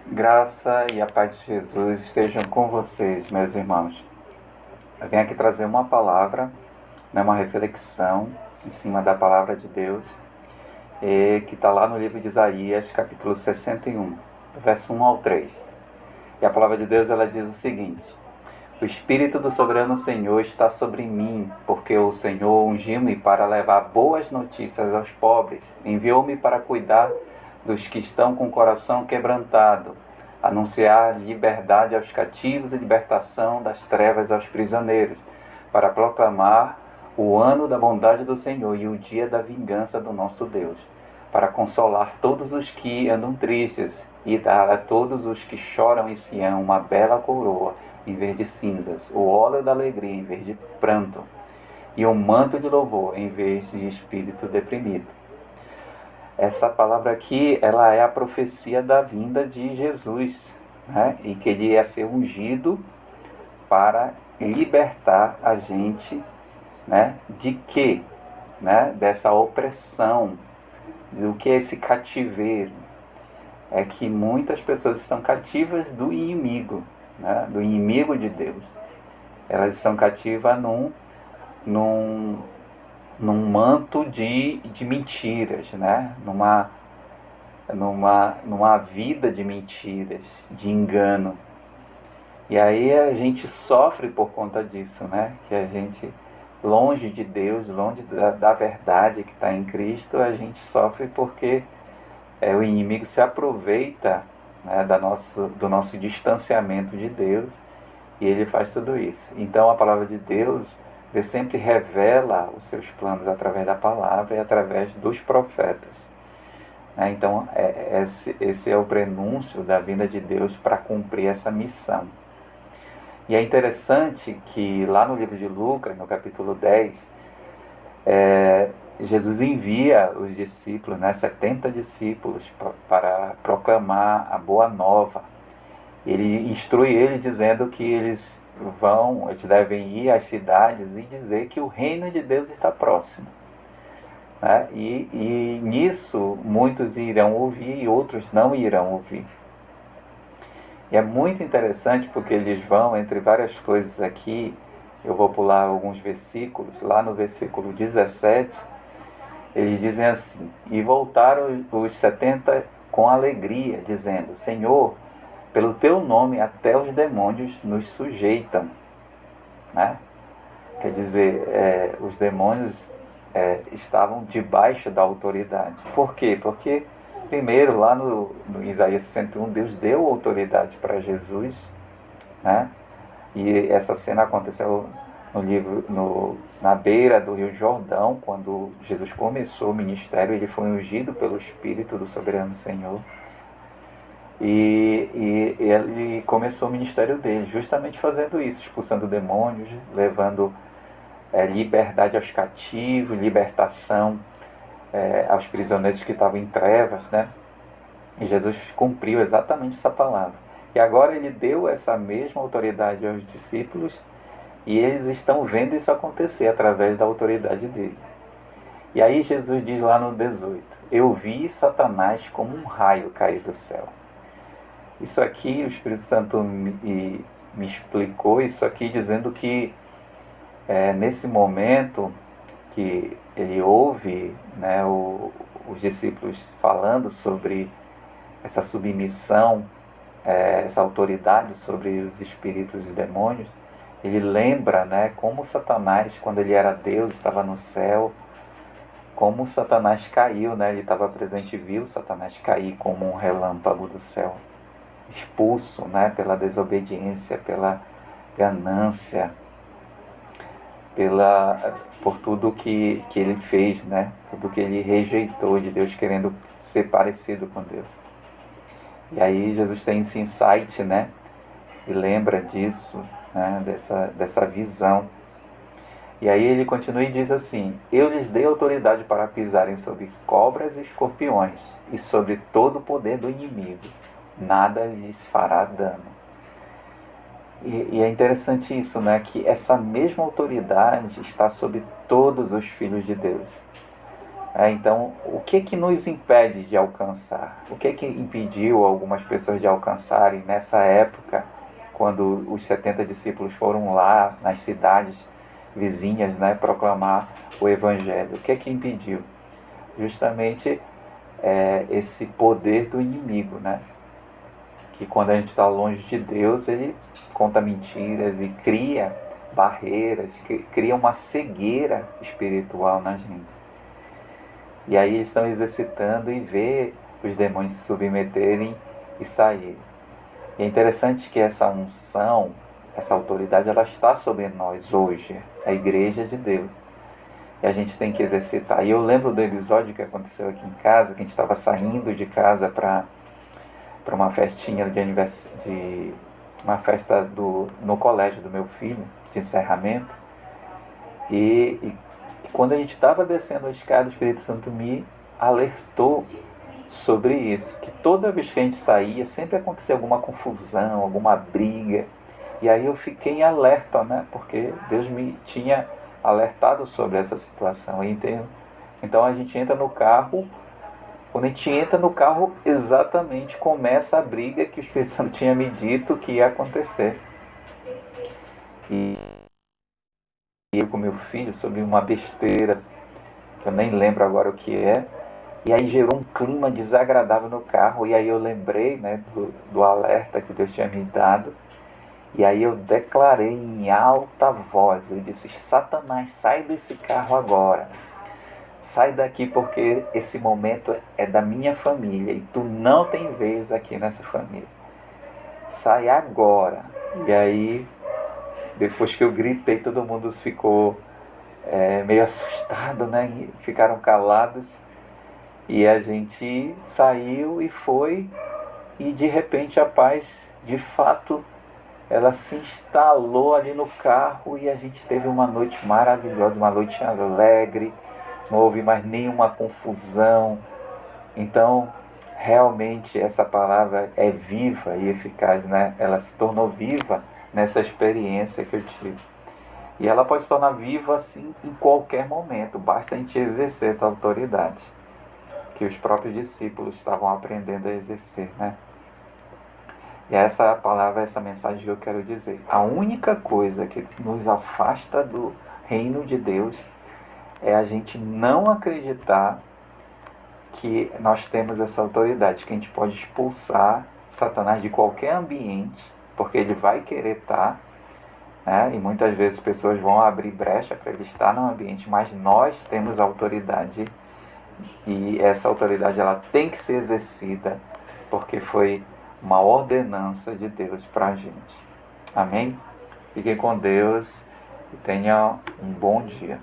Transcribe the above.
Graça e a paz de Jesus estejam com vocês, meus irmãos. Eu venho aqui trazer uma palavra, uma reflexão em cima da palavra de Deus, que está lá no livro de Isaías, capítulo 61, verso 1 ao 3. E a palavra de Deus ela diz o seguinte: O Espírito do Soberano Senhor está sobre mim, porque o Senhor ungiu-me para levar boas notícias aos pobres, enviou-me para cuidar dos que estão com o coração quebrantado, anunciar liberdade aos cativos e libertação das trevas aos prisioneiros, para proclamar o ano da bondade do Senhor e o dia da vingança do nosso Deus, para consolar todos os que andam tristes e dar a todos os que choram em Sião uma bela coroa em vez de cinzas, o óleo da alegria em vez de pranto, e um manto de louvor em vez de espírito deprimido. Essa palavra aqui, ela é a profecia da vinda de Jesus, e que ele ia ser ungido para libertar a gente, de quê? Dessa opressão, do que é esse cativeiro. É que muitas pessoas estão cativas do inimigo, do inimigo de Deus. Elas estão cativas num manto de mentiras, numa vida de mentiras, de engano. E aí a gente sofre por conta disso, que a gente, longe de Deus, longe da verdade que está em Cristo, a gente sofre porque o inimigo se aproveita do nosso distanciamento de Deus, e ele faz tudo isso. Então a palavra de Deus sempre revela os seus planos através da palavra e através dos profetas. Então esse é o prenúncio da vinda de Deus para cumprir essa missão. E é interessante que lá no livro de Lucas, no capítulo 10, Jesus envia os discípulos, 70 discípulos, para proclamar a boa nova. Ele instrui eles dizendo que eles devem ir às cidades e dizer que o reino de Deus está próximo. E nisso muitos irão ouvir e outros não irão ouvir. E é muito interessante porque eles vão, entre várias coisas aqui, eu vou pular alguns versículos, lá no versículo 17, eles dizem assim: E voltaram os 70 com alegria, dizendo: Senhor, pelo teu nome até os demônios nos sujeitam. Quer dizer, os demônios estavam debaixo da autoridade. Por quê? Porque, primeiro, lá no Isaías 61, Deus deu autoridade para Jesus, e essa cena aconteceu na beira do Rio Jordão, quando Jesus começou o ministério. Ele foi ungido pelo Espírito do Soberano Senhor, e ele começou o ministério dele justamente fazendo isso, expulsando demônios, levando liberdade aos cativos, libertação aos prisioneiros que estavam em trevas, E Jesus cumpriu exatamente essa palavra. E agora ele deu essa mesma autoridade aos discípulos, e eles estão vendo isso acontecer através da autoridade deles. E aí Jesus diz lá no 18: Eu vi Satanás como um raio cair do céu. Isso aqui, o Espírito Santo me explicou isso aqui, dizendo que nesse momento que ele ouve os discípulos falando sobre essa submissão, essa autoridade sobre os espíritos e demônios, ele lembra como Satanás, quando ele era Deus, estava no céu, como Satanás caiu, ele estava presente e viu Satanás cair como um relâmpago do céu, expulso pela desobediência, pela ganância, por tudo que ele fez, tudo que ele rejeitou de Deus, querendo ser parecido com Deus. E aí Jesus tem esse insight, e lembra disso, dessa visão. E aí ele continua e diz assim: Eu lhes dei autoridade para pisarem sobre cobras e escorpiões, e sobre todo o poder do inimigo. Nada lhes fará dano. E é interessante isso, que essa mesma autoridade está sobre todos os filhos de Deus. Então, o que nos impede de alcançar? O que impediu algumas pessoas de alcançarem nessa época, quando os 70 discípulos foram lá nas cidades vizinhas, né, proclamar o Evangelho? O que impediu? Justamente esse poder do inimigo, né? Que quando a gente está longe de Deus, ele conta mentiras e cria barreiras, cria uma cegueira espiritual na gente. E aí eles estão exercitando e vê os demônios se submeterem e saírem. E é interessante que essa unção, essa autoridade, ela está sobre nós hoje, a igreja de Deus. E a gente tem que exercitar. E eu lembro do episódio que aconteceu aqui em casa, que a gente estava saindo de casa para uma festinha de aniversário, uma festa no colégio do meu filho, de encerramento. E quando a gente estava descendo a escada, o Espírito Santo me alertou sobre isso, que toda vez que a gente saía, sempre acontecia alguma confusão, alguma briga. E aí eu fiquei em alerta, né? Porque Deus me tinha alertado sobre essa situação. Então a gente entra no carro, quando a gente entra no carro, exatamente começa a briga que o Espírito Santo tinha me dito que ia acontecer. E eu com meu filho sobre uma besteira, que eu nem lembro agora o que é, e aí gerou um clima desagradável no carro, e aí eu lembrei, né, do alerta que Deus tinha me dado, e aí eu declarei em alta voz, eu disse: Satanás, sai desse carro agora, sai daqui porque esse momento é da minha família, e tu não tem vez aqui nessa família, sai agora. E aí, depois que eu gritei, todo mundo ficou meio assustado, né, e ficaram calados. E a gente saiu e foi, e de repente a paz, de fato, ela se instalou ali no carro e a gente teve uma noite maravilhosa, uma noite alegre, não houve mais nenhuma confusão. Então, realmente essa palavra é viva e eficaz, né? Ela se tornou viva nessa experiência que eu tive. E ela pode se tornar viva assim em qualquer momento, basta a gente exercer essa autoridade que os próprios discípulos estavam aprendendo a exercer, né? E essa é a palavra, essa mensagem que eu quero dizer. A única coisa que nos afasta do reino de Deus é a gente não acreditar que nós temos essa autoridade, que a gente pode expulsar Satanás de qualquer ambiente, porque ele vai querer estar, né? E muitas vezes pessoas vão abrir brecha para ele estar no ambiente, mas nós temos autoridade. E essa autoridade ela tem que ser exercida, porque foi uma ordenança de Deus para a gente. Amém? Fiquem com Deus e tenham um bom dia.